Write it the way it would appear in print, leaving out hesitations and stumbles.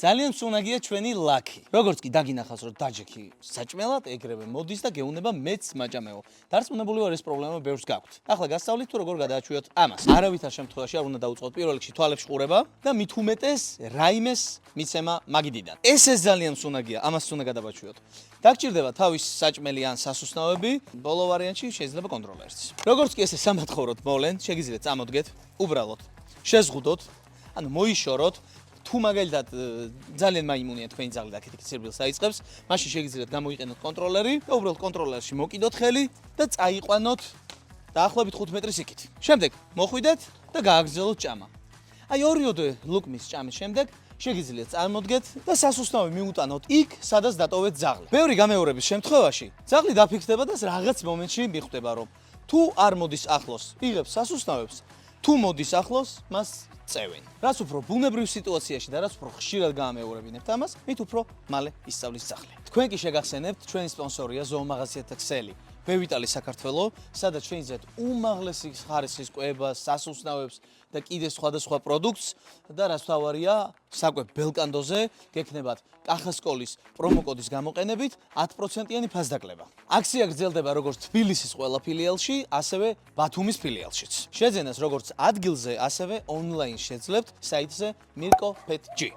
ძალიან სუნაგია ჩვენი ლაკი. როგორც კი დაგინახავს, რომ დაჯექი საჭმელად, ეგრევე მოდის და გეუნება მეც მაჭამეო. დარწმუნებული ვარ, ეს პრობლემა ბევრს გაქვთ. ახლა გასწავლით თუ როგორ გადააჩვიოთ ამას. არავითარ შემთხვევაში არ უნდა დაუწყოთ პირველ რიგში თვალებს ყურება და მით უმეტეს რაიმეს მიცემა მაგიდიდან. ეს ძალიან სუნაგია, ამას უნდა გადავაჩვიოთ. დაგჭირდება თავის საჭმელი ან სასუსნაოები, ბოლო ვარიანტში შეიძლება კონტროლერიც. როგორც კი ესე სამათხოვროთ მოვლენ, შეგიძლიათ წამოდგეთ, უბრალოდ შეზღუდოთ, ანუ მოიშოროთ. თუ მაგალითად ძალიან მაიმუნია თქვენი ძაღლი და აქეთ სირბილს აიწყებს, მაშინ შეგიძლიათ გამოიყენოთ კონტროლერი და უბრალოდ კონტროლერში მოკიდოთ ხელი და წაიყვანოთ დაახლოებით 5 მეტრის იქით. შემდეგ მოხვიდეთ და გააგრძელოთ ჭამა. აი ორიოდე ლუკმის ჭამის შემდეგ შეგიძლიათ წარმოდგეთ და სასუსნავი მიუტანოთ იქ, სადაც დატოვეთ ძაღლი. ბევრი გამეორების შემთხვევაში ძაღლი დაფიქრდება და რაღაც მომენტში მიხვდება, რომ თუ არ მოდის ახლოს, იღებს სასუსნავებს, თუ მოდის ახლოს, მას წევენ. რაც უფრო ბუნებრივ სიტუაციაში და რაც უფრო ხშირად გაამეორებინებთ ამას, მით უფრო მალე ისწავლის ძაღლი. თქვენ კი შეგახსენებთ, ჩვენი სპონსორია ზოომაღაზიათა ქსელი. ვევიტალი საქართველო, სადაც შეგიძლიათ უმაღლესი ხარისხის კვებას, სასუსნავებს და კიდე სხვადასხვა პროდუქტს და რაც თავარია, საკვებ ბელკანდოზე გექნებათ კახასკოლის პრომოკოდის გამოყენებით 10%-იანი ფასდაკლება. აქცია გრძელდება როგორც თბილისის ყველა ფილიალში, ასევე ბათუმის ფილიალშიც. შეძენას როგორც ადგილზე, ასევე ონლაინ შეძლებთ საიტზე mirko.pet.g.